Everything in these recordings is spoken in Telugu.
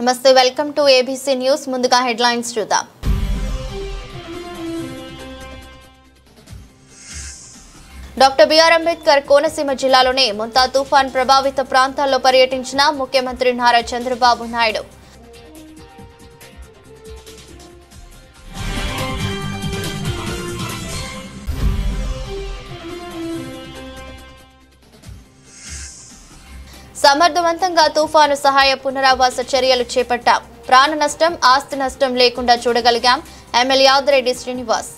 నమస్తే వెల్కమ్ టు ఏబీసీ న్యూస్ ముందుగా హెడ్లైన్స్ చూద్దాం. డాక్టర్ బిఆర్ అంబేద్కర్ కోనసీమ జిల్లాలోని ముంతా తుఫాన్ ప్రభావిత ప్రాంతాల్లో పర్యటించిన ముఖ్యమంత్రి నారా చంద్రబాబు నాయుడు. సమర్థవంతంగా తుఫాను సహాయ పునరావాస చర్యలు చేపట్టాం. ప్రాణ నష్టం, ఆస్తి నష్టం లేకుండా చూడగలిగాం. ఎమ్మెల్యే ఆదిరెడ్డి శ్రీనివాస్.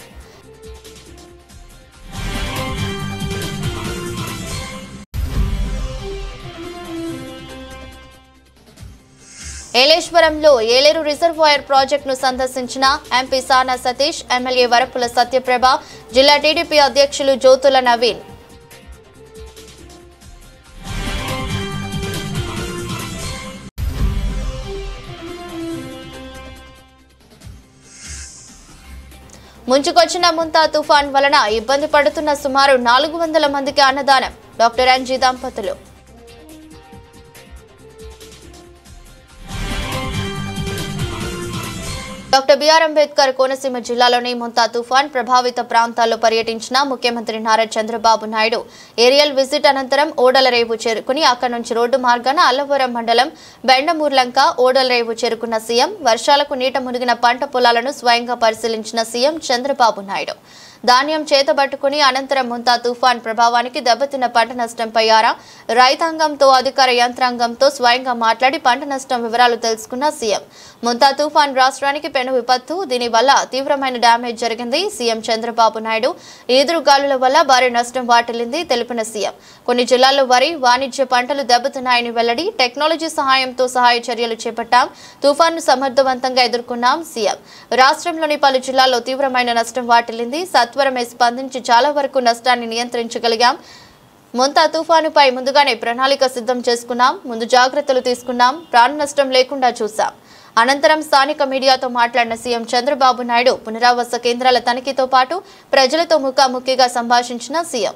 ఏలేశ్వరంలో ఏలేరు రిజర్వాయర్ ప్రాజెక్టును సందర్శించిన ఎంపీ సానా సతీష్, ఎమ్మెల్యే వరపుల సత్యప్రభ, జిల్లా టీడీపీ అధ్యక్షులు జ్యోతుల నవీన్. ముంచుకొచ్చిన ముంతా తుఫాన్ వలన ఇబ్బంది పడుతున్న సుమారు 400 మందికి అన్నదానం. డాక్టర్ ఎన్జీ దంపతులు. డాక్టర్ బిఆర్ అంబేద్కర్ కోనసీమ జిల్లాలోని ముంతా తుఫాన్ ప్రభావిత ప్రాంతాల్లో పర్యటించిన ముఖ్యమంత్రి నారా చంద్రబాబు నాయుడు ఏరియల్ విజిట్ అనంతరం ఓడలరేవు చేరుకుని అక్కడి నుంచి రోడ్డు మార్గాన అల్లవరం మండలం బెండమూర్లంక ఓడలరేవు చేరుకున్న సీఎం వర్షాలకు నీట మునిగిన పంట పొలాలను స్వయంగా పరిశీలించిన సీఎం చంద్రబాబు నాయుడు ధాన్యం చేతబట్టుకుని అనంతరం ముంతా తుఫాన్ ప్రభావానికి దెబ్బతిన్న పంట నష్టంపై రైతాంగంతో అధికార యంత్రాంగంతో స్వయంగా మాట్లాడి పంట నష్టం వివరాలు తెలుసుకున్న సీఎం. ముంతా తుఫాన్ రాష్ట్రానికి పెను విపత్తు, దీనివల్ల తీవ్రమైన డ్యామేజ్ జరిగింది. సీఎం చంద్రబాబు నాయుడు ఈదురుగాలుల వల్ల భారీ నష్టం వాటిల్లింది తెలిపిన సీఎం కొన్ని జిల్లాల్లో వరి, వాణిజ్య పంటలు దెబ్బతిన్నాయని వెల్లడి. టెక్నాలజీ సహాయంతో సహాయ చర్యలు చేపట్టాం. తుఫాన్ను సమర్థవంతంగా ఎదుర్కొన్నాం. సీఎం రాష్ట్రంలోని పలు జిల్లాల్లో తీవ్రమైన నష్టం వాటిల్లింది. సత్వరమే స్పందించి చాలా వరకు నష్టాన్ని నియంత్రించగలిగాం. ముంతా తుఫానుపై ముందుగానే ప్రణాళిక సిద్ధం చేసుకున్నాం. ముందు జాగ్రత్తలు తీసుకున్నాం. ప్రాణ నష్టం లేకుండా చూశాం. అనంతరం స్థానిక మీడియాతో మాట్లాడిన సీఎం చంద్రబాబు నాయుడు పునరావాస కేంద్రాల తనిఖీతో పాటు ప్రజలతో ముఖాముఖిగా సంభాషించిన సీఎం.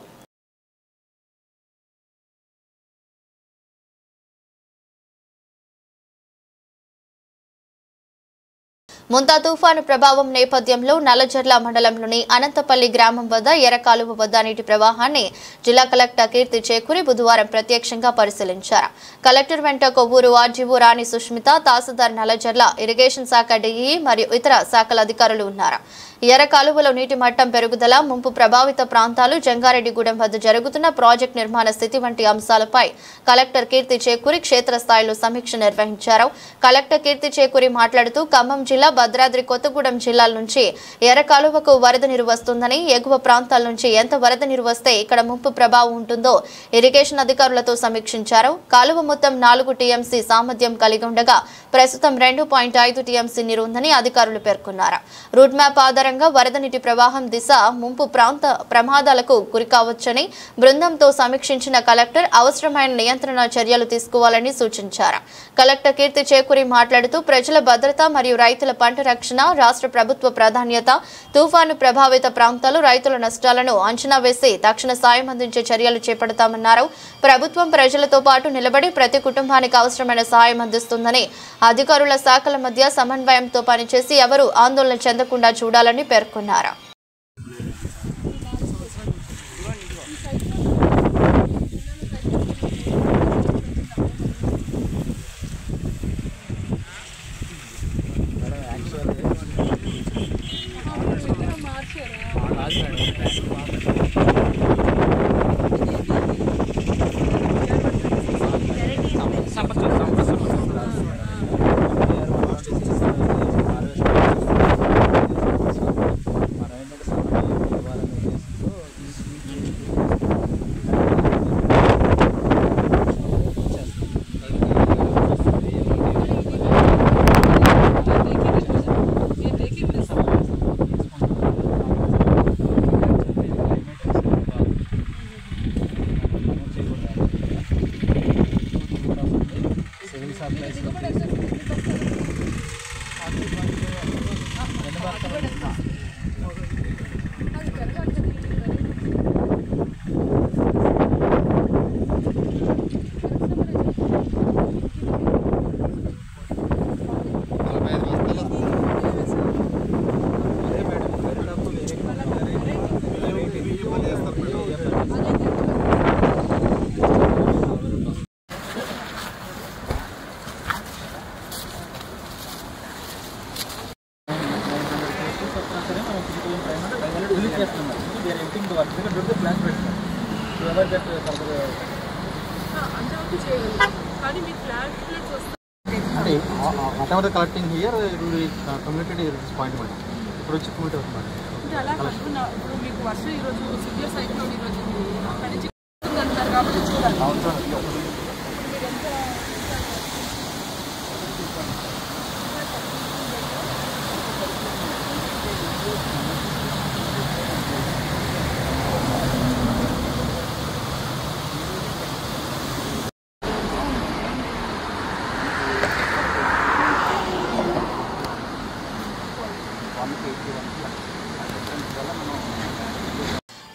ముంతా తుఫాను ప్రభావం నేపథ్యంలో నల్లజర్ల మండలంలోని అనంతపల్లి గ్రామం వద్ద ఎర్రకాలువ వద్ద నీటి ప్రవాహాన్ని జిల్లా కలెక్టర్ కీర్తి చేకూరి బుధవారం ప్రత్యక్షంగా పరిశీలించారు. కలెక్టర్ వెంట కొవ్వూరు ఆర్జీఓ రాణి సుష్మిత, తహసీల్దార్ నల్లజర్ల, ఇరిగేషన్ శాఖ డీఈ మరియు ఇతర శాఖల అధికారులు ఉన్నారు. ఎర్ర కాలువలో నీటి మట్టం పెరుగుదల, ముంపు ప్రభావిత ప్రాంతాలు, జంగారెడ్డిగూడెం వద్ద జరుగుతున్న ప్రాజెక్టు నిర్మాణ స్థితి వంటి అంశాలపై కలెక్టర్ కీర్తి చేకూరి క్షేత్రస్థాయిలో సమీక్ష నిర్వహించారు. కలెక్టర్ కీర్తి చేకూరి మాట్లాడుతూ ఖమ్మం జిల్లా, భద్రాద్రి కొత్తగూడెం జిల్లాల నుంచి ఎర్ర కాలువకు వరద నీరు వస్తుందని, ఎగువ ప్రాంతాల నుంచి ఎంత వరద నీరు వస్తే ఇక్కడ ముంపు ప్రభావం ఉంటుందో ఇరిగేషన్ అధికారులతో సమీక్షించారు. కాలువ మొత్తం 4 టీఎంసీ సామర్థ్యం కలిగి ఉండగా ప్రస్తుతం 2.5 టీఎంసీ నీరు ఉందని అధికారులు పేర్కొన్నారు. రూట్ మ్యాప్ ఆధారంగా వరద నీటి ప్రవాహం దిశ, ముంపు ప్రాంత ప్రమాదాలకు గురికావచ్చని బృందంతో సమీక్షించిన కలెక్టర్ అవసరమైన నియంత్రణ చర్యలు తీసుకోవాలని సూచించారు. కలెక్టర్ కీర్తి చేకూరి మాట్లాడుతూ ప్రజల భద్రత మరియు రైతుల పంట రక్షణ రాష్ట్ర ప్రభుత్వ ప్రాధాన్యత. తుఫాను ప్రభావిత ప్రాంతాలు, రైతుల నష్టాలను అంచనా వేసి తక్షణ సాయం అందించే చర్యలు చేపడతామన్నారు. ప్రభుత్వం ప్రజలతో పాటు నిలబడి ప్రతి కుటుంబానికి అవసరమైన సాయం అందిస్తుందని, అధికారుల శాఖల మధ్య సమన్వయంతో పనిచేసి ఎవరూ ఆందోళన చెందకుండా చూడాలని పేర్కొన్నారు. collecting here, community is point one.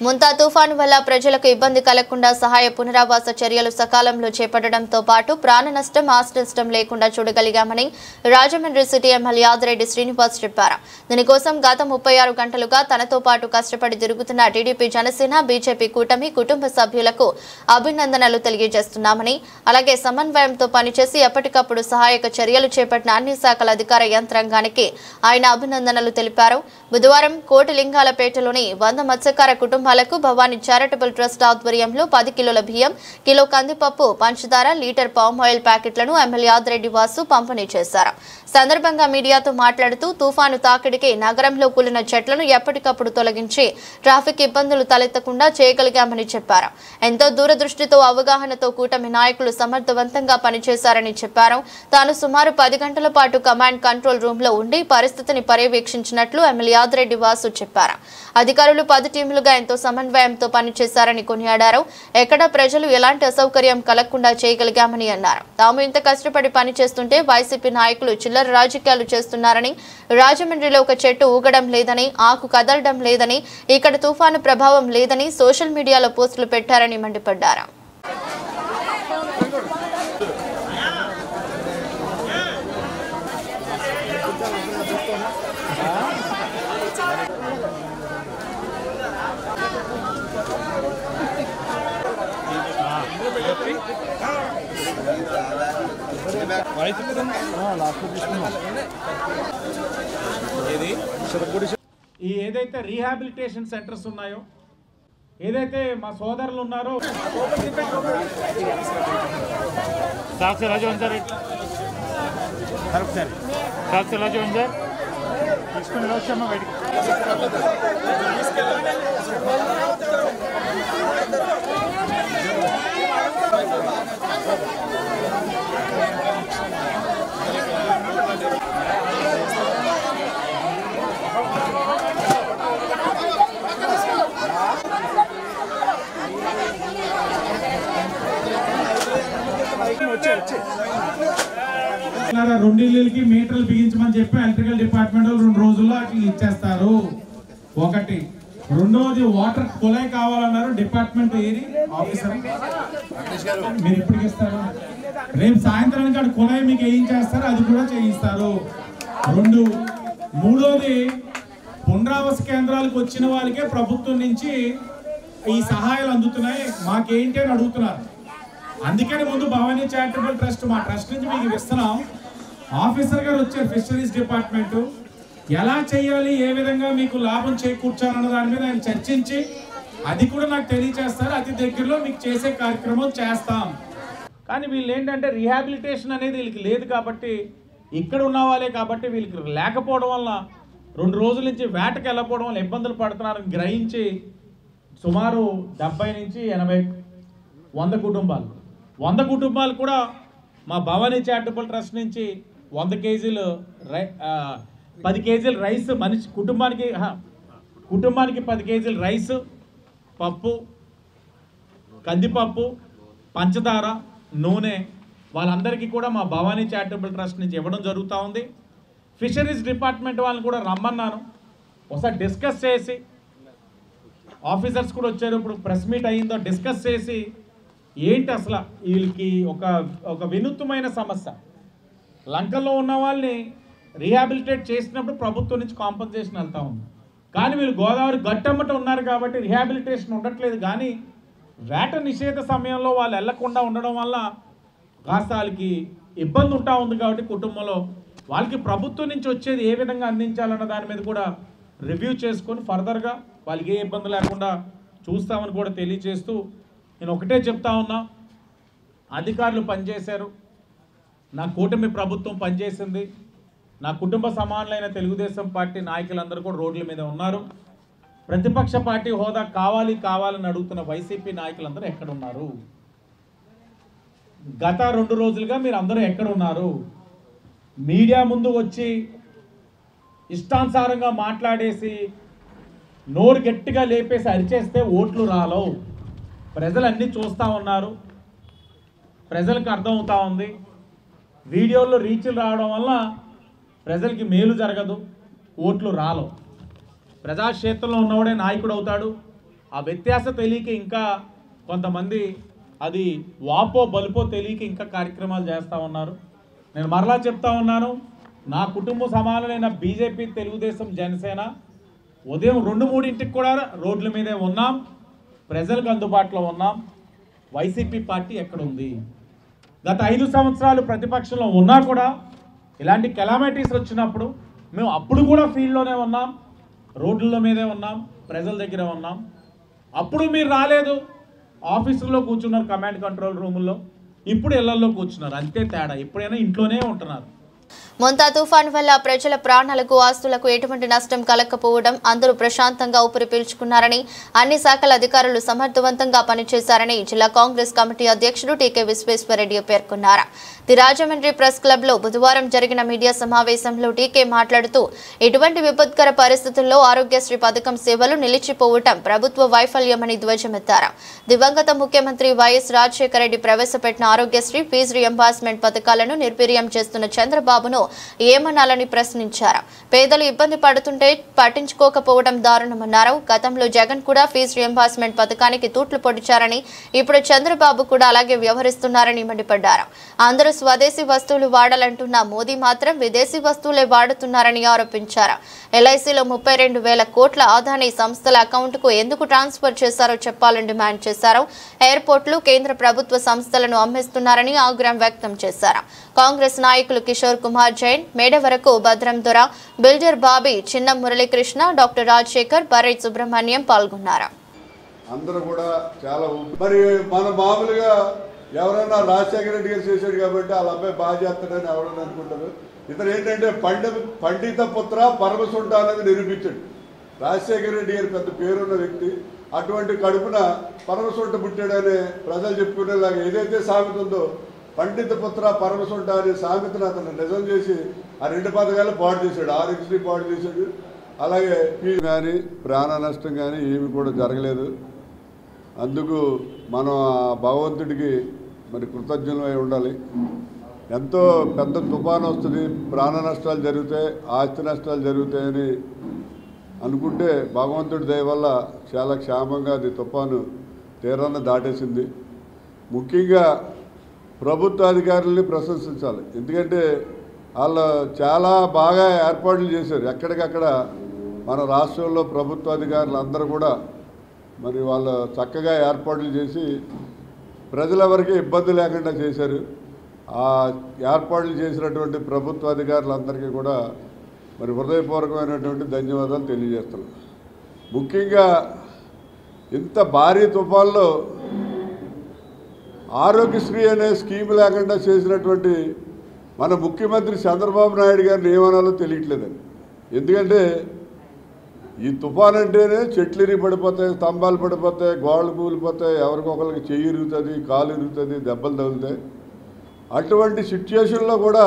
Montha తుఫాను వల్ల ప్రజలకు ఇబ్బంది కలగకుండా సహాయ పునరావాస చర్యలు సకాలంలో చేపట్టడంతో పాటు ప్రాణ నష్టం ఆస్తి నష్టం లేకుండా చూడగలిగామని రాజమండ్రి సిటీ ఎమ్మెల్యే ఆదిరెడ్డి శ్రీనివాస్ చెప్పారు. దీనికోసం గత 36 గంటలుగా తనతో పాటు కష్టపడి తిరుగుతున్న టీడీపీ జనసేన బీజేపీ కూటమి కుటుంబ సభ్యులకు అభినందనలు తెలియజేస్తున్నామని, అలాగే సమన్వయంతో పనిచేసి ఎప్పటికప్పుడు సహాయక చర్యలు చేపట్టిన అన్ని శాఖల అధికార యంత్రాంగానికి ఆయన అభినందనలు తెలిపారు. బుధవారం కోటిలింగాలపేటలోని 100 మత్స్యకార కుటుంబాలకు భవానీ చారిటబుల్ ట్రస్ట్ ఆధ్వర్యంలో 10 కిలోల బియ్యం, కిలో కందిపప్పు, పంచదార, లీటర్ పామ్ ఆయిల్ ప్యాకెట్లను ఎమ్మెల్యే ఆదిరెడ్డి వాసు పంపిణీ చేశారు. సందర్భంగా మీడియాతో మాట్లాడుతూ తుఫాను తాకిడికి నగరంలో కూలిన చెట్లను ఎప్పటికప్పుడు తొలగించి ట్రాఫిక్ ఇబ్బందులు తలెత్తకుండా చేయగలిగామని చెప్పారు. ఎంతో దూరదృష్టితో అవగాహనతో కూటమి నాయకులు సమర్థవంతంగా పనిచేశారని చెప్పారు. తాను సుమారు 10 గంటల పాటు కమాండ్ కంట్రోల్ రూమ్ లో ఉండి పరిస్థితిని పర్యవేక్షించినట్లు ఎమ్మెల్యే ఆదిరెడ్డి వాసు చెప్పారు. అధికారులు 10 టీములుగా ఎంతో సమన్వయంతో పనిచేశారని కొనియాడారు. ఎక్కడ ప్రజలు ఎలాంటి అసౌకర్యం కలగకుండా చేయగలిగామని అన్నారు. తాము ఇంత కష్టపడి పనిచేస్తుంటే వైసీపీ నాయకులు చిల్లర రాజకీయాలు చేస్తున్నారని, రాజమండ్రిలో ఒక చెట్టు ఊగడం లేదని, ఆకు కదలడం లేదని, ఇక్కడ తుఫాను ప్రభావం లేదని సోషల్ మీడియాలో పోస్టులు పెట్టారని మండిపడ్డారు. ఈ ఏదైతే రీహాబిలిటేషన్ సెంటర్స్ ఉన్నాయో, ఏదైతే మా సోదరులు ఉన్నారో తీసుకుని వచ్చామా బయటికి. రెండిళ్ళకి మీటర్లు బిగించమని చెప్పి ఎలక్ట్రికల్ డిపార్ట్మెంట్ 2 రోజుల్లో అట్లా ఇచ్చేస్తారు. ఒకటి. రెండోది వాటర్ కుళాయి కావాలన్నారు. డిపార్ట్మెంట్ ఏరి ఆఫీసర్ మీరు ఎప్పటికి ఇస్తారు? రేపు సాయంత్రానికి అక్కడ కుళాయి మీకు వేయించేస్తారు, అది కూడా చేయిస్తారు. 2. మూడోది, పునరావాస కేంద్రాలకు వచ్చిన వాళ్ళకే ప్రభుత్వం నుంచి ఈ సహాయాలు అందుతున్నాయి, మాకేంటి అని అడుగుతున్నారు. అందుకని ముందు భవానీ చారిటబుల్ ట్రస్ట్, మా ట్రస్ట్ నుంచి మీకు ఇస్తున్నాం. ఆఫీసర్ గారు వచ్చారు ఫిషరీస్ డిపార్ట్మెంట్, ఎలా చేయాలి, ఏ విధంగా మీకు లాభం చేకూర్చాలన్న దాని మీద ఆయన చర్చించి అది కూడా నాకు తెలియజేస్తారు. అతి దగ్గరలో మీకు చేసే కార్యక్రమం చేస్తాం. కానీ వీళ్ళు ఏంటంటే రీహాబిలిటేషన్ అనేది వీళ్ళకి లేదు కాబట్టి, ఇక్కడ ఉన్న వాళ్ళే కాబట్టి వీళ్ళకి లేకపోవడం వల్ల 2 రోజుల నుంచి వేటకి వెళ్ళకపోవడం వల్ల ఇబ్బందులు పడుతున్నారని గ్రహించి సుమారు 70 నుంచి 80 100 కుటుంబాలు 100 కుటుంబాలు కూడా మా భవానీ చారిటబుల్ ట్రస్ట్ నుంచి 100 కేజీలు 10 కేజీలు రైస్ మనిషి కుటుంబానికి 10 కేజీలు రైస్, పప్పు, కందిపప్పు, పంచదార, నూనె వాళ్ళందరికీ కూడా మా భవానీ చారిటబుల్ ట్రస్ట్ నుంచి ఇవ్వడం జరుగుతూ ఉంది. ఫిషరీస్ డిపార్ట్మెంట్ వాళ్ళని కూడా రమ్మన్నాను, ఒకసారి డిస్కస్ చేసి, ఆఫీసర్స్ కూడా వచ్చారు, ఇప్పుడు ప్రెస్ మీట్ అయ్యిందో డిస్కస్ చేసి ఏంటి అసలు వీళ్ళకి ఒక వినూత్నమైన సమస్య. లంకల్లో ఉన్న వాళ్ళని రీహాబిలిటేట్ చేసినప్పుడు ప్రభుత్వం నుంచి కాంపన్సేషన్ వెళ్తూ ఉంది. కానీ వీళ్ళు గోదావరి గట్టమ్మట ఉన్నారు కాబట్టి రీహాబిలిటేషన్ ఉండట్లేదు. కానీ వేట నిషేధ సమయంలో వాళ్ళు వెళ్లకుండా ఉండడం వల్ల కాస్త వాళ్ళకి ఇబ్బంది ఉంటా ఉంది. కాబట్టి కుటుంబంలో వాళ్ళకి ప్రభుత్వం నుంచి వచ్చేది ఏ విధంగా అందించాలన్న దాని మీద కూడా రివ్యూ చేసుకొని ఫర్దర్గా వాళ్ళకి ఏ ఇబ్బంది లేకుండా చూస్తామని కూడా తెలియజేస్తూ నేను ఒకటే చెప్తా ఉన్నా, అధికారులు పనిచేశారు, నా కూటమి ప్రభుత్వం పనిచేసింది, నా కుటుంబ సమానులైన తెలుగుదేశం పార్టీ నాయకులందరూ కూడా రోడ్ల మీద ఉన్నారు. ప్రతిపక్ష పార్టీ హోదా కావాలని అడుగుతున్న వైసీపీ నాయకులందరూ ఎక్కడ ఉన్నారు? గత 2 రోజులుగా మీరు అందరూ ఎక్కడ ఉన్నారు? మీడియా ముందు వచ్చి ఇష్టానుసారంగా మాట్లాడేసి నోరు గట్టిగా లేపేసి అరిచేస్తే ఓట్లు రాలవు. ప్రజలు అన్నీ చూస్తూ ఉన్నారు, ప్రజలకు అర్థమవుతా ఉంది. వీడియోల్లో రీచ్లు రావడం వల్ల ప్రజలకి మేలు జరగదు, ఓట్లు రాలవు. ప్రజాక్షేత్రంలో ఉన్నవాడే నాయకుడు అవుతాడు. ఆ వ్యత్యాసం తెలియక ఇంకా కొంతమంది అది వాపో బలుపో తెలియక ఇంకా కార్యక్రమాలు చేస్తూ ఉన్నారు. నేను మరలా చెప్తా ఉన్నాను, నా కుటుంబ సమానులైన బీజేపీ, తెలుగుదేశం, జనసేన ఉదయం 2-3 కూడా రోడ్ల మీదే ఉన్నాం, ప్రజలకు అందుబాటులో ఉన్నాం. వైసీపీ పార్టీ ఎక్కడుంది? గత 5 సంవత్సరాలు ప్రతిపక్షంలో ఉన్నా కూడా ఇలాంటి కెలామిటీస్ వచ్చినప్పుడు మేము అప్పుడు కూడా ఫీల్డ్లోనే ఉన్నాం, రోడ్ల మీదే ఉన్నాం, ప్రజల దగ్గర ఉన్నాం. అప్పుడు మీరు రాలేదు, ఆఫీసుల్లో కూర్చున్నారు, కమాండ్ కంట్రోల్ రూముల్లో. ఇప్పుడు ఇళ్లలో కూర్చున్నారు, అంతే తేడా. ఎప్పుడైనా ఇంట్లోనే ఉంటున్నారు. మొంతా తుఫాన్ వల్ల ప్రజల ప్రాణాలకు, ఆస్తులకు ఎటువంటి నష్టం కలగకపోవడం, అందరూ ప్రశాంతంగా ఊపిరి పీల్చుకున్నారని, అన్ని శాఖల అధికారులు సమర్థవంతంగా పనిచేశారని జిల్లా కాంగ్రెస్ కమిటీ అధ్యక్షుడు టీకే విశ్వేశ్వరరెడ్డి పేర్కొన్నారు. ది రాజమండ్రి ప్రెస్ క్లబ్ లో బుధవారం జరిగిన మీడియా సమావేశంలో టీకే మాట్లాడుతూ, ఇటువంటి విపత్కర పరిస్థితుల్లో ఆరోగ్యశ్రీ పథకం సేవలు నిలిచిపోవటం ప్రభుత్వ వైఫల్యమని ధ్వజమెత్తారు. దివంగత ముఖ్యమంత్రి వైఎస్ రాజశేఖర రెడ్డి ప్రవేశపెట్టిన ఆరోగ్యశ్రీ, ఫీజు రియంబర్స్మెంట్ పథకాలను నిర్వీర్యం చేస్తున్న చంద్రబాబును ఏమనాలని ప్రశ్నించారు. పేదలు ఇబ్బంది పడుతుంటే పట్టించుకోకపోవడం దారుణమన్నారు. గతంలో జగన్ కూడా ఫీజు రియంబర్స్మెంట్ పథకానికి తూట్లు పొడిచారని, ఇప్పుడు చంద్రబాబు కూడా అలాగే వ్యవహరిస్తున్నారని మండిపడ్డారు. అందరూ స్వదేశీ వస్తువులు వాడాలంటున్న మోదీ మాత్రం విదేశీ వస్తువులే వాడుతున్నారని ఆరోపించారు. ఎల్ఐసిలో 32,000 కోట్ల అదానీ సంస్థల అకౌంట్కు ఎందుకు ట్రాన్స్ఫర్ చేశారో చెప్పాలని డిమాండ్ చేశారు. ఎయిర్పోర్టులు కేంద్ర ప్రభుత్వ సంస్థలను అమ్మేస్తున్నారని ఆగ్రహం వ్యక్తం చేశారు. కాంగ్రెస్ నాయకులు కిషోర్ కుమార్ జైన్, మేడవరకు భద్రం దొర, బిల్డర్ బాబీ, చిన్న మురళీకృష్ణ, డాక్టర్ రాజశేఖర్, బర్రె సుబ్రహ్మణ్యం పాల్గొన్నారు. అందరూ కూడా చాలా మరి మన మామూలుగా ఎవరైనా రాజశేఖర రెడ్డి గారు చేశాడు కాబట్టి వాళ్ళ అబ్బాయి బాగా చేస్తాడని ఎవరైనా అనుకుంటారు. ఇతను ఏంటంటే పండిత పుత్ర పరమసుంట అనేది నిరూపించాడు. రాజశేఖర రెడ్డి గారు పెద్ద పేరున్న వ్యక్తి, అటువంటి కడుపున పరమసుంట పుట్టాడని ప్రజలు చెప్పుకునేలాగా ఏదైతే సామెత ఉందో, పండిత పుత్ర పరమసుంట అనే సామెతను అతను నిజం చేసి ఆ 2 పథకాలు పాడు చేశాడు. ఆరోగ్యశ్రీ పాడు చేశాడు, అలాగే కానీ ప్రాణ నష్టం కానీ ఏమి కూడా జరగలేదు. అందుకు మనం భగవంతుడికి మరి కృతజ్ఞులమై ఉండాలి. ఎంతో పెద్ద తుఫాను వస్తుంది, ప్రాణ నష్టాలు జరుగుతాయి, ఆస్తి నష్టాలు జరుగుతాయని అనుకుంటే భగవంతుడి దయ వల్ల చాలా క్షేమంగా అది తుఫాను తీరాన్ని దాటేసింది. ముఖ్యంగా ప్రభుత్వ అధికారులని ప్రశంసించాలి. ఎందుకంటే వాళ్ళు చాలా బాగా ఏర్పాట్లు చేశారు. ఎక్కడికక్కడ మన రాష్ట్రంలో ప్రభుత్వ అధికారులు అందరూ కూడా మరి వాళ్ళు చక్కగా ఏర్పాట్లు చేసి ప్రజలెవరికి ఇబ్బంది లేకుండా చేశారు. ఆ ఏర్పాట్లు చేసినటువంటి ప్రభుత్వ అధికారులందరికీ కూడా మరి హృదయపూర్వకమైనటువంటి ధన్యవాదాలు తెలియజేస్తున్నాం. ముఖ్యంగా ఇంత భారీ తుఫాన్లో ఆరోగ్యశ్రీ అనే స్కీమ్ లేకుండా చేసినటువంటి మన ముఖ్యమంత్రి చంద్రబాబు నాయుడు గారిని ఏమనాలో తెలియట్లేదండి. ఎందుకంటే ఈ తుఫాన్ అంటేనే చెట్లు ఇరిగి పడిపోతాయి, స్తంభాలు పడిపోతాయి, గోడలు కూలిపోతాయి, ఎవరికొకరికి చెయ్యి ఇరుగుతుంది, కాలు ఇరుగుతుంది, దెబ్బలు తగులుతాయి. అటువంటి సిచ్యుయేషన్లో కూడా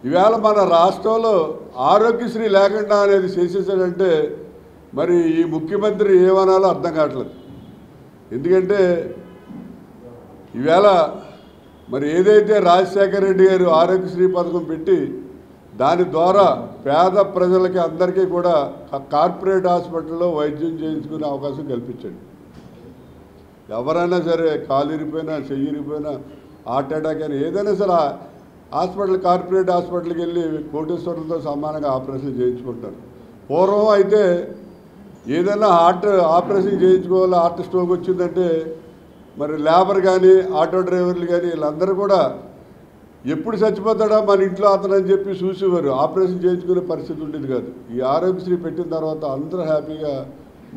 ఈవేళ మన రాష్ట్రంలో ఆరోగ్యశ్రీ లేకుండా అనేది చేసేసాడంటే మరి ఈ ముఖ్యమంత్రి ఏమనాలో అర్థం కావట్లేదు. ఎందుకంటే ఈవేళ మరి ఏదైతే రాజశేఖర రెడ్డి గారు ఆరోగ్యశ్రీ పథకం పెట్టి దాని ద్వారా పేద ప్రజలకి అందరికీ కూడా కార్పొరేట్ హాస్పిటల్లో వైద్యం చేయించుకునే అవకాశం కల్పించండి. ఎవరైనా సరే కాలు ఇరిపోయినా, చెయ్యి ఇరిపోయినా, హార్ట్ అటాక్ అయినా ఏదైనా సరే హాస్పిటల్, కార్పొరేట్ హాస్పిటల్కి వెళ్ళి కోటేశ్వరులతో సమానంగా ఆపరేషన్ చేయించుకుంటారు. పూర్వం అయితే ఏదైనా హార్ట్ ఆపరేషన్ చేయించుకోవాలి, హార్ట్ స్ట్రోక్ వచ్చిందంటే మరి లేబర్ కానీ ఆటో డ్రైవర్లు కానీ వీళ్ళందరూ కూడా ఎప్పుడు చచ్చిపోతాడా మన ఇంట్లో అతను అని చెప్పి చూసేవారు. ఆపరేషన్ చేయించుకునే పరిస్థితి ఉండేది కాదు. ఈ ఆరోగ్యశ్రీ పెట్టిన తర్వాత అందరూ హ్యాపీగా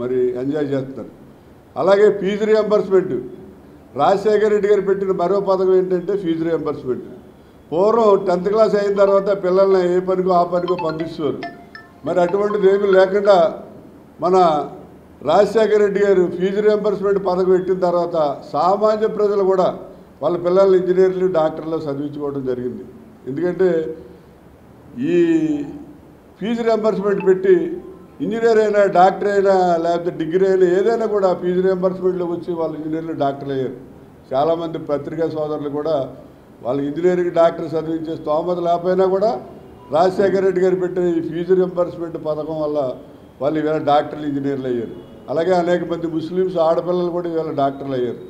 మరి ఎంజాయ్ చేస్తున్నారు. అలాగే ఫీజు రియంబర్స్మెంట్, రాజశేఖర రెడ్డి గారు పెట్టిన మరో పథకం ఏంటంటే ఫీజు రియంబర్స్మెంట్. పూర్వం 10th క్లాస్ అయిన తర్వాత పిల్లల్ని ఏ పనికో ఆ పనికో పంపిస్తారు. మరి అటువంటిది ఏమీ లేకుండా మన రాజశేఖర రెడ్డి గారు ఫీజు రియంబర్స్మెంట్ పథకం పెట్టిన తర్వాత సామాన్య ప్రజలు కూడా వాళ్ళ పిల్లల్ని ఇంజనీర్లు డాక్టర్లు చదివించుకోవడం జరిగింది. ఎందుకంటే ఈ ఫీజు రియంబర్స్మెంట్ పెట్టి ఇంజనీర్ అయినా డాక్టర్ అయినా లేకపోతే డిగ్రీ అయినా ఏదైనా కూడా ఫీజు రియంబర్స్మెంట్లో వచ్చి వాళ్ళు ఇంజనీర్లు డాక్టర్లు అయ్యారు. చాలామంది పత్రికా సోదరులు కూడా వాళ్ళకి ఇంజనీరింగ్ డాక్టర్ చదివించే స్తోమత లేకపోయినా కూడా రాజశేఖర రెడ్డి గారు పెట్టిన ఈ ఫీజు రియంబర్స్మెంట్ పథకం వల్ల వాళ్ళు ఇవాళ డాక్టర్లు ఇంజనీర్లు అయ్యారు. అలాగే అనేక మంది ముస్లిమ్స్ ఆడపిల్లలు కూడా ఇవాళ డాక్టర్లు అయ్యారు.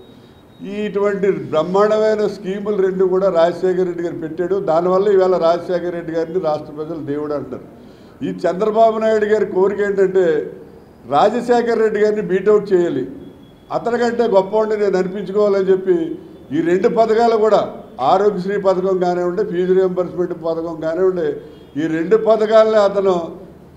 ఇటువంటి బ్రహ్మాండమైన స్కీములు రెండు కూడా రాజశేఖర రెడ్డి గారు పెట్టాడు. దానివల్ల ఇవాళ రాజశేఖర రెడ్డి గారిని రాష్ట్ర ప్రజలు దేవుడు అంటారు. ఈ చంద్రబాబు నాయుడు గారి కోరిక ఏంటంటే రాజశేఖర రెడ్డి గారిని బీటౌట్ చేయాలి, అతనికంటే గొప్పవాడిని నేను అనిపించుకోవాలని చెప్పి ఈ రెండు పథకాలు కూడా ఆరోగ్యశ్రీ పథకం కానివ్వండి, ఫీజు రియంబర్స్మెంట్ పథకం కానివ్వండి, ఈ రెండు పథకాలని అతను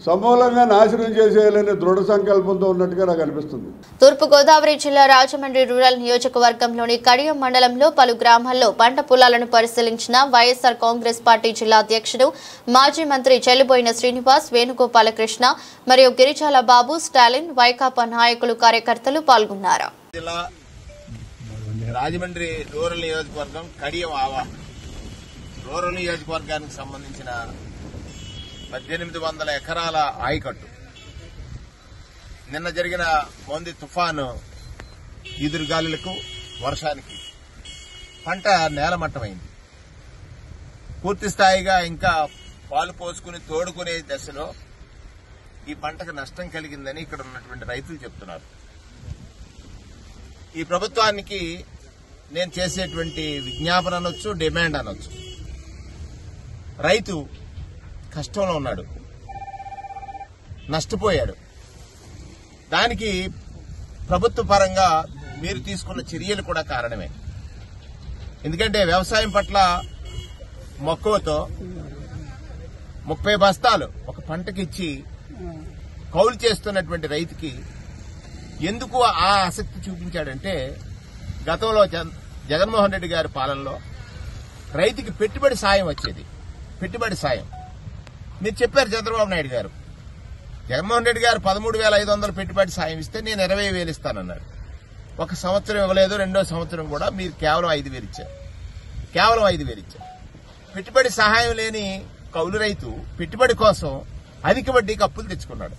సమూలంగా నాశనం చేసేయాలనే దృఢ సంకల్పంతో ఉన్నట్టుగా నాకు అనిపిస్తుంది. తూర్పుగోదావరి జిల్లా రాజమండ్రి రూరల్ నియోజకవర్గంలోని కడియం మండలంలో పలు గ్రామాల్లో పంట పొలాలను పరిశీలించిన వైఎస్ఆర్ కాంగ్రెస్ పార్టీ జిల్లా అధ్యక్షుడు మాజీ మంత్రి చెల్లిబోయిన శ్రీనివాస్, వేణుగోపాలకృష్ణ మరియు గిరిజాల బాబు, స్టాలిన్, వైకాపా నాయకులు, కార్యకర్తలు పాల్గొన్నారు. రాజమండ్రి రూరల్ నియోజకవర్గం కడియం రూరల్ నియోజకవర్గానికి సంబంధించిన 1800 ఎకరాల ఆయకట్టు నిన్న జరిగిన మొంది తుఫాను ఈదురుగాలులకు వర్షానికి పంట నేలమట్టమైంది. పూర్తి స్థాయిగా ఇంకా పాలు పోసుకుని తోడుకునే దశలో ఈ పంటకు నష్టం కలిగిందని ఇక్కడ ఉన్నటువంటి రైతులు చెప్తున్నారు. ఈ ప్రభుత్వానికి నేను చేసేటువంటి విజ్ఞాపన అనొచ్చు, డిమాండ్ అనొచ్చు. రైతు కష్టంలో ఉన్నాడు, నష్టపోయాడు. దానికి ప్రభుత్వ పరంగా మీరు తీసుకున్న చర్యలు కూడా కారణమే. ఎందుకంటే వ్యవసాయం పట్ల మక్కువతో 30 బస్తాలు ఒక పంటకిచ్చి కౌలు చేస్తున్నటువంటి రైతుకి ఎందుకు ఆ ఆసక్తి చూపించాడంటే, గతంలో జగన్మోహన్ రెడ్డి గారి పాలనలో రైతుకి పెట్టుబడి సాయం వచ్చేది. పెట్టుబడి సాయం మీరు చెప్పారు. చంద్రబాబు నాయుడు గారు, జగన్మోహన్ రెడ్డి గారు 13,500 పెట్టుబడి సాయం ఇస్తే నేను 20,000 ఇస్తానన్నాడు. ఒక సంవత్సరం ఇవ్వలేదు, రెండో సంవత్సరం కూడా మీరు కేవలం 5,000 ఇచ్చారు. కేవలం 5,000 ఇచ్చారు. పెట్టుబడి సహాయం లేని కౌలు రైతు పెట్టుబడి కోసం అధిక వడ్డీకి అప్పులు తెచ్చుకున్నాడు.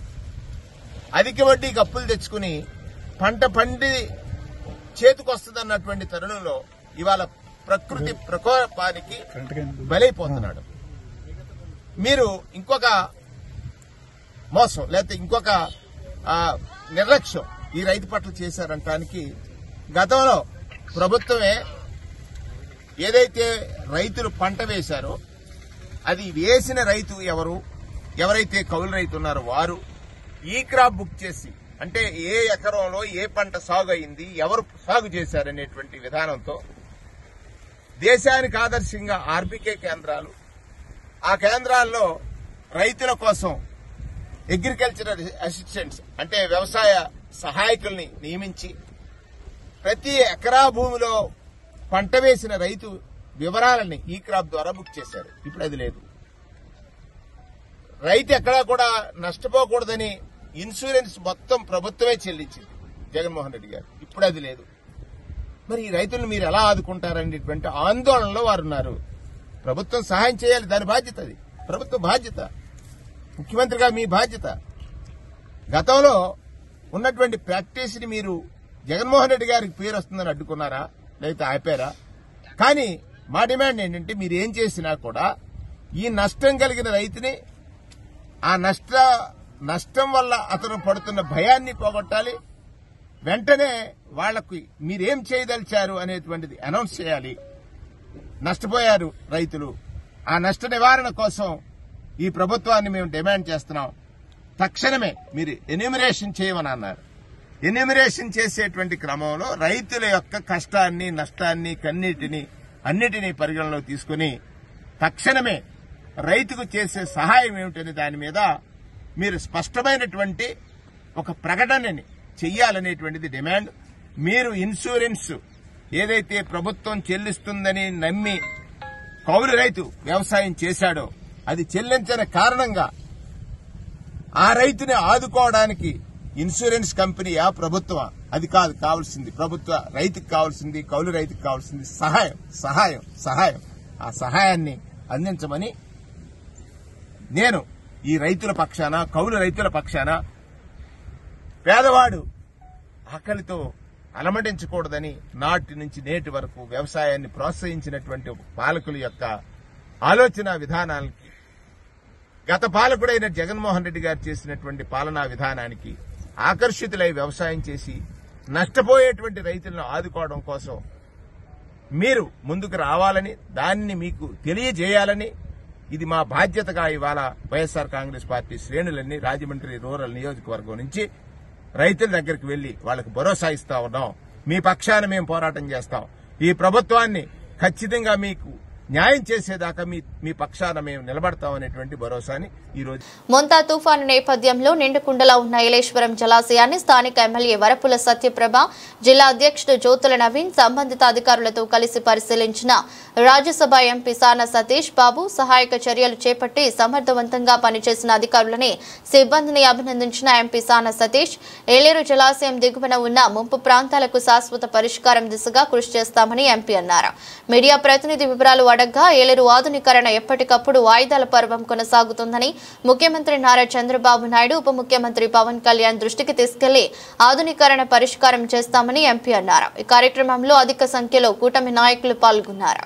అధిక వడ్డీకి అప్పులు తెచ్చుకుని పంట పండి చేతికొస్తుందన్నటువంటి తరుణంలో ఇవాళ ప్రకృతి ప్రకోపానికి బలైపోతున్నాడు. మీరు ఇంకొక మోసం లేకపోతే ఇంకొక నిర్లక్ష్యం ఈ రైతు పట్ల చేశారంటానికి గతంలో ప్రభుత్వమే ఏదైతే రైతులు పంట వేశారో అది వేసిన రైతు ఎవరైతే కౌలు రైతు ఉన్నారో వారు ఈ క్రాప్ బుక్ చేసి, అంటే ఏ ఎకరంలో ఏ పంట సాగు అయింది, ఎవరు సాగు చేశారనేటువంటి విధానంతో దేశానికి ఆదర్శంగా ఆర్బీకే కేంద్రాలు, ఆ కేంద్రాల్లో రైతుల కోసం అగ్రికల్చరల్ అసిస్టెంట్స్ అంటే వ్యవసాయ సహాయకుల్ని నియమించి ప్రతి ఎకరా భూమిలో పంట వేసిన రైతు వివరాలని ఈ క్రాప్ ద్వారా బుక్ చేశారు. ఇప్పుడు అది లేదు. రైతు ఎక్కడా కూడా నష్టపోకూడదని ఇన్సూరెన్స్ మొత్తం ప్రభుత్వమే చెల్లించింది జగన్మోహన్ రెడ్డి గారు. ఇప్పుడు అది లేదు. మరి ఈ రైతులను మీరు ఎలా ఆదుకుంటారనేటువంటి ఆందోళనలో వారు ఉన్నారు. ప్రభుత్వం సహాయం చేయాలి, దాని బాధ్యత అది. ప్రభుత్వ బాధ్యత, ముఖ్యమంత్రిగా మీ బాధ్యత. గతంలో ఉన్నటువంటి ప్రాక్టీస్ ని మీరు జగన్మోహన్ రెడ్డి గారికి పేరు వస్తుందని అడ్డుకున్నారా, లేకపోతే ఆపారా? కానీ మా డిమాండ్ ఏంటంటే మీరు ఏం చేసినా కూడా ఈ నష్టం కలిగిన రైతుని ఆ నష్టం వల్ల అతను పడుతున్న భయాన్ని పోగొట్టాలి. వెంటనే వాళ్లకు మీరేం చేయదలిచారు అనేటువంటిది అనౌన్స్ చేయాలి. నష్టపోయారు రైతులు. ఆ నష్ట నివారణ కోసం ఈ ప్రభుత్వాన్ని మేము డిమాండ్ చేస్తున్నాం. తక్షణమే మీరు ఎన్యూమరేషన్ చేయమని అన్నారు. ఎన్యూమరేషన్ చేసేటువంటి క్రమంలో రైతుల యొక్క కష్టాన్ని, నష్టాన్ని, అన్నిటినీ పరిగణలోకి తీసుకుని తక్షణమే రైతుకు చేసే సహాయం ఏమిటనే దాని మీద మీరు స్పష్టమైనటువంటి ఒక ప్రకటనని చెయ్యాలనేటువంటిది డిమాండ్. మీరు ఇన్సూరెన్స్ ఏదైతే ప్రభుత్వం చెల్లిస్తుందని నమ్మి కౌలు రైతు వ్యవసాయం చేశాడో అది చెల్లించని కారణంగా ఆ రైతుని ఆదుకోవడానికి ఇన్సూరెన్స్ కంపెనీయా ప్రభుత్వం? అది కాదు కావాల్సింది. ప్రభుత్వ రైతుకు కావాల్సింది, కౌలు రైతుకు కావాల్సింది సహాయం. ఆ సహాయాన్ని అందించమని నేను ఈ రైతుల పక్షాన, కౌలు రైతుల పక్షాన, పేదవాడు ఆకలితో అలమటించకూడదని నాటి నుంచి నేటి వరకు వ్యవసాయాన్ని ప్రోత్సహించినటువంటి పాలకుల యొక్క ఆలోచన విధానాలకి, గత పాలకుడైన జగన్మోహన్ రెడ్డి గారు చేసినటువంటి పాలనా విధానానికి ఆకర్షితులై వ్యవసాయం చేసి నష్టపోయేటువంటి రైతులను ఆదుకోవడం కోసం మీరు ముందుకు రావాలని, దాన్ని మీకు తెలియజేయాలని, ఇది మా బాధ్యతగా ఇవాళ వైఎస్ఆర్ కాంగ్రెస్ పార్టీ శ్రేణులన్నీ రాజమండ్రి రూరల్ నియోజకవర్గం నుంచి రైతుల దగ్గరికి వెళ్లి వాళ్ళకి భరోసా ఇస్తా ఉన్నాం. మీ పక్షాన మేము పోరాటం చేస్తాం. ఈ ప్రభుత్వాన్ని ఖచ్చితంగా మీకు న్యాయం చేసేదాకా మీ పక్షాన మేము నిలబడతామనేటువంటి భరోసాని ఈ రోజు. మొంతా తుఫాను నేపథ్యంలో నిండుకుండలా ఉన్న ఏలేశ్వరం జలాశయాన్ని స్థానిక ఎమ్మెల్యే వరపుల సత్యప్రభ, జిల్లా అధ్యక్షుడు జ్యోతుల నవీన్ సంబంధిత అధికారులతో కలిసి పరిశీలించిన రాజ్యసభ ఎంపీ సానా సతీష్ బాబు సహాయక చర్యలు చేపట్టి సమర్థవంతంగా పనిచేసిన అధికారులని, సిబ్బందిని అభినందించిన ఎంపీ సానా సతీష్, ఏలేరు జలాశయం దిగువన ఉన్న ముంపు ప్రాంతాలకు శాశ్వత పరిష్కారం దిశగా కృషి చేస్తామని ఎంపీ అన్నారు. మీడియా ప్రతినిధి వివరాలు అడగ్గా ఏలేరు ఆధునీకరణ ఎప్పటికప్పుడు వాయిదాల పర్వం కొనసాగుతుందని ముఖ్యమంత్రి నారా చంద్రబాబు నాయుడు, ఉప ముఖ్యమంత్రి పవన్ కళ్యాణ్ దృష్టికి తీసుకెళ్లి ఆధునీకరణ పరిష్కారం చేస్తామని ఎంపీ అన్నారు. ఈ కార్యక్రమంలో అధిక సంఖ్యలో కూటమి నాయకులు పాల్గొన్నారు.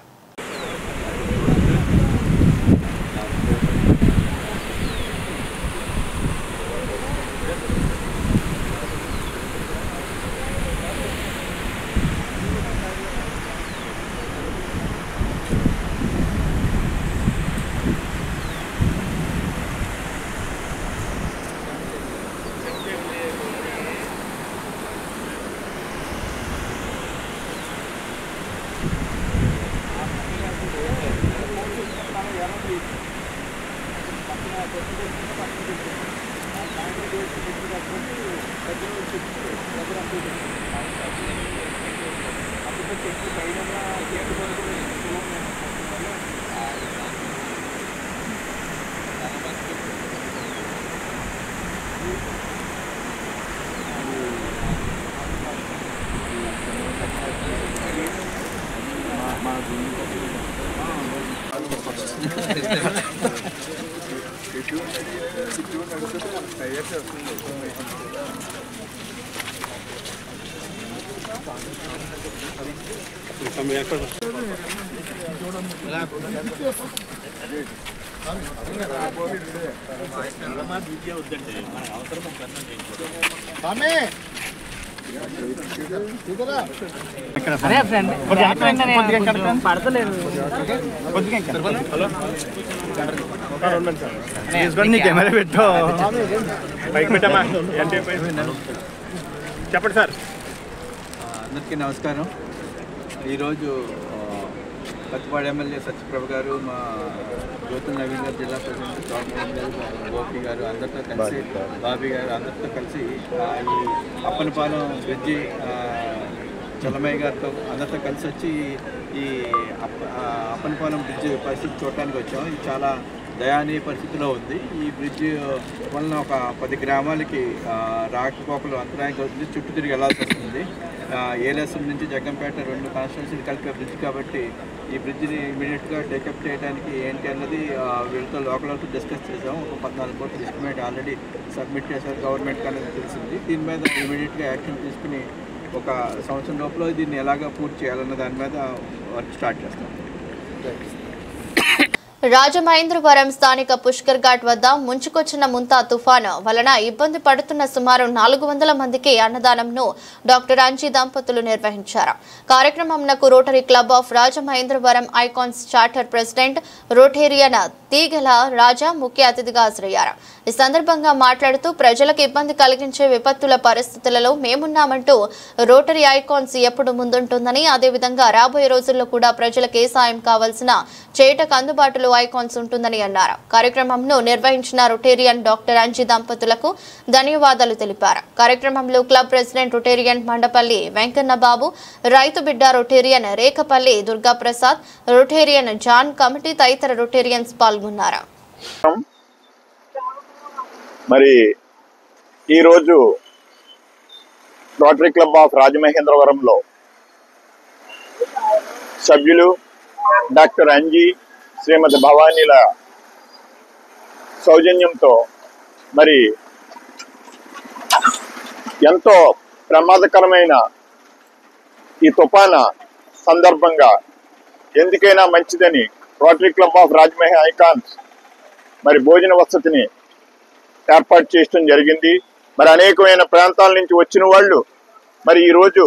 కెమెరా పెట్టు పైకి పెట్టమ్మా. చెప్పండి సార్. అందరికీ నమస్కారం. ఈరోజు పత్తిపాడు ఎమ్మెల్యే సత్యప్రభ గారు, మా జ్యోతుల నవీన్ గారు, జిల్లా ప్రెసిడెంట్ గవర్నమెంట్ గారు, గోపి గారు అందరితో కలిసి, బాబీ గారు అందరితో కలిసి ఈ అప్పనపాలెం బ్రిడ్జి చలమయ్య గారితో అందరితో కలిసి వచ్చి ఈ అప్పనపాలెం బ్రిడ్జి పరిస్థితి చూడటానికి వచ్చాం. ఇది చాలా దయానీయ పరిస్థితిలో ఉంది. ఈ బ్రిడ్జ్ వలన ఒక 10 గ్రామాలకి రాకపోకలు అంతరాయం అవుతుంది. చుట్టూ తిరిగి వెళ్లాల్సి వస్తుంది. ఏలేశ్వరం నుంచి జగ్గంపేట 2 కాన్స్టిట్యున్సీలు కలిపే బ్రిడ్జ్ కాబట్టి ఈ బ్రిడ్జిని ఇమీడియట్గా టేకప్ చేయడానికి ఏంటి అన్నది వీళ్ళతో లోకల్తో డిస్కస్ చేసాం. ఒక 14 కోట్ల ఎస్టిమేట్ ఆల్రెడీ సబ్మిట్ చేశారు గవర్నమెంట్ అనేది తెలిసింది. దీని మీద ఇమీడియట్గా యాక్షన్ తీసుకుని ఒక సంవత్సరం లోపల దీన్ని ఎలాగా పూర్తి చేయాలన్న దాని మీద వర్క్ స్టార్ట్ చేస్తాం. రాజమహేంద్రవరం స్థానిక పుష్కర్ ఘాట్ వద్ద ముంచుకొచ్చిన ముంతా తుఫాను వలన ఇబ్బంది పడుతున్న సుమారు 400 మందికి అన్నదానంను డాక్టర్ అంజీ దంపతులు నిర్వహించారు. కార్యక్రమంకు Rotary Club of Rajamahendravaram Icons charter president Rotarian Teegala Raja ముఖ్య అతిథిగా హాజరయ్యారు. ఈ సందర్భంగా మాట్లాడుతూ ప్రజలకు ఇబ్బంది కలిగించే విపత్తుల పరిస్థితులలో మేమున్నామంటూ రోటరీ ఐకాన్స్ ఎప్పుడు ముందుంటుందని, అదేవిధంగా రాబోయే రోజుల్లో కూడా ప్రజలకు ఏ సాయం కావాల్సిన చేయటకు అందుబాటులో ఎల్లవేళలు ఐకాన్స్ ఉంటుందని అన్నారు. కార్యక్రమంను నిర్వహించిన రొటేరియన్ డాక్టర్ అంజీ దంపతులకు ధన్యవాదాలు తెలిపారు. కార్యక్రమంలో club president Rotarian Mandapalli Venkanna Babu, రైతు బిడ్డ Rotarian Rekhapalli Durga Prasad, Rotarian John committee తదితర రొటేరియన్స్ పాల్గొన్నారు. మరి ఈరోజు రోటరీ క్లబ్ ఆఫ్ రాజమహేంద్రవరంలో సభ్యులు డాక్టర్ అంజీ, శ్రీమతి భవానీల సౌజన్యంతో మరి ఎంతో ప్రమాదకరమైన ఈ తుఫాను సందర్భంగా ఎందుకైనా మంచిదని rotary Club of Rajamahendra icons మరి భోజన వసతిని ఏర్పాటు చేయడం జరిగింది. మరి అనేకమైన ప్రాంతాల నుంచి వచ్చిన వాళ్ళు మరి ఈరోజు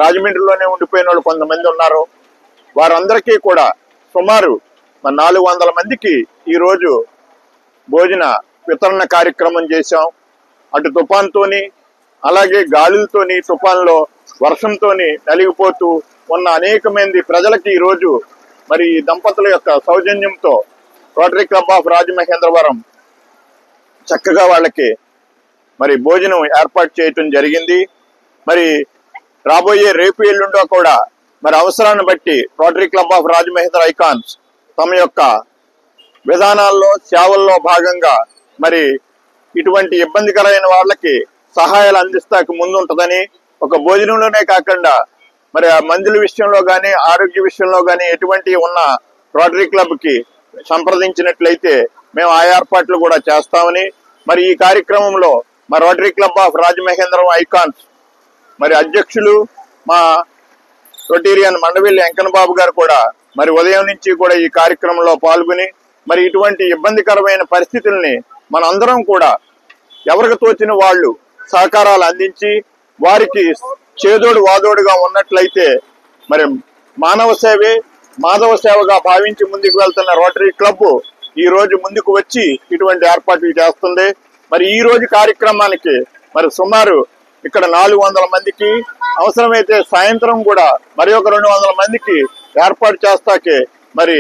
రాజమండ్రిలోనే ఉండిపోయిన వాళ్ళు కొంతమంది ఉన్నారు. వారందరికీ కూడా సుమారు 400 మందికి ఈరోజు భోజన వితరణ కార్యక్రమం చేశాం. అటు తుఫాన్తోని అలాగే గాలులతోని తుఫాన్లో వర్షంతోని నలిగిపోతూ ఉన్న అనేక మంది ప్రజలకి ఈరోజు మరి దంపతుల యొక్క సౌజన్యంతో రోటరీ క్లబ్ ఆఫ్ రాజమహేంద్రవరం చక్కగా వాళ్ళకి మరి భోజనం ఏర్పాటు చేయటం జరిగింది. మరి రాబోయే రేపు ఎల్లుండో కూడా మరి అవసరాన్ని బట్టి rotary Club of Rajamahendra icons తమ యొక్క విధానాల్లో సేవల్లో భాగంగా మరి ఇటువంటి ఇబ్బందికరమైన వాళ్ళకి సహాయాలు అందిస్తాకు ముందుంటదని, ఒక భోజనంలోనే కాకుండా మరి ఆ మందుల విషయంలో కానీ ఆరోగ్య విషయంలో కానీ ఎటువంటి ఉన్న రోటరీ క్లబ్కి సంప్రదించినట్లయితే మేము ఆ ఏర్పాట్లు కూడా చేస్తామని, మరి ఈ కార్యక్రమంలో మా rotary Club of Rajamahendram icons మరి అధ్యక్షులు మా రొటేరియన్ మండపల్లి వెంకన్న బాబు గారు కూడా మరి ఉదయం నుంచి కూడా ఈ కార్యక్రమంలో పాల్గొని మరి ఇటువంటి ఇబ్బందికరమైన పరిస్థితుల్ని మనందరం కూడా ఎవరికి తోచిన వాళ్ళు సహకారాలు అందించి వారికి చేదోడు వాదోడుగా ఉన్నట్లయితే మరి మానవ సేవే మాధవ సేవగా భావించి ముందుకు వెళ్తున్న రోటరీ క్లబ్ ఈ రోజు ముందుకు వచ్చి ఇటువంటి ఏర్పాట్లు చేస్తుంది. మరి ఈ రోజు కార్యక్రమానికి మరి సుమారు ఇక్కడ 400 మందికి, అవసరమైతే సాయంత్రం కూడా మరి ఒక 200 మందికి ఏర్పాటు చేస్తాకే మరి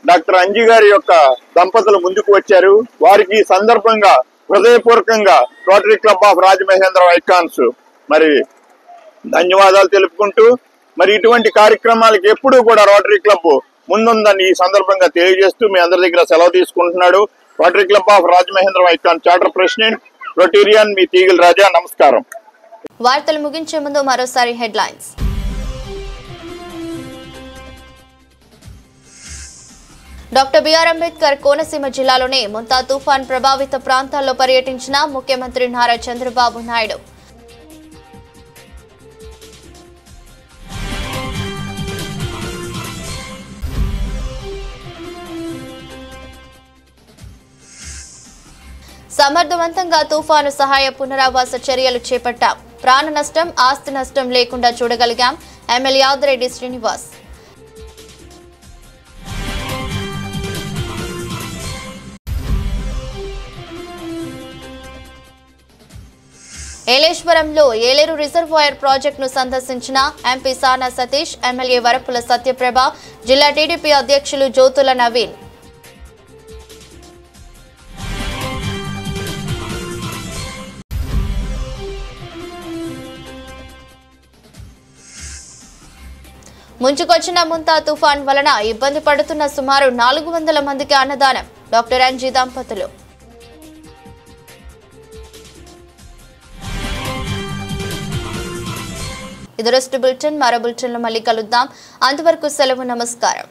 డాక్టర్ అంజీ గారి యొక్క దంపతులు ముందుకు వచ్చారు. వారికి ఈ సందర్భంగా హృదయపూర్వకంగా rotary Club of Rajamahendra icons మరి ధన్యవాదాలు తెలుపుకుంటూ మరి ఇటువంటి కార్యక్రమాలకు ఎప్పుడూ కూడా రోటరీ క్లబ్ ముందుందని ఈ సందర్భంగా తెలియజేస్తూ మీ అందరి దగ్గర సెలవు తీసుకుంటున్నాడు Rotary Club of Rajamahendra Icons charter president Rotarian మీ తీగల రాజా. నమస్కారం. వార్తలు ముగించే ముందు మరోసారి headlines. Doctor BR Ambedkar Konaseema జిల్లాలోని ముంతా తుఫాన్ ప్రభావిత ప్రాంతాల్లో పర్యటించిన ముఖ్యమంత్రి నారా చంద్రబాబు నాయుడు. సమర్థవంతంగా తుఫాను సహాయ పునరావాస చర్యలు చేపట్టాం. ప్రాణ నష్టం, ఆస్తి నష్టం లేకుండా చూడగలిగాం. ఎమ్మెల్యే ఆదిరెడ్డి శ్రీనివాస్. ఏలేశ్వరంలో ఏలేరు రిజర్వాయర్ ప్రాజెక్టును సందర్శించిన ఎంపీ సానా సతీష్, ఎమ్మెల్యే వరపుల సత్యప్రభ, జిల్లా టీడీపీ అధ్యక్షులు జ్యోతుల నవీన్. ముంచుకొచ్చిన ముంతా తుఫాన్ వలన ఇబ్బంది పడుతున్న సుమారు 400 మందికి అన్నదానం. డాక్టర్ అంజీ దంపతులు. ఇది రోజు బులెటిన్. మరో బులెటిన్లో మళ్ళీ కలుద్దాం. అంతవరకు సెలవు. నమస్కారం.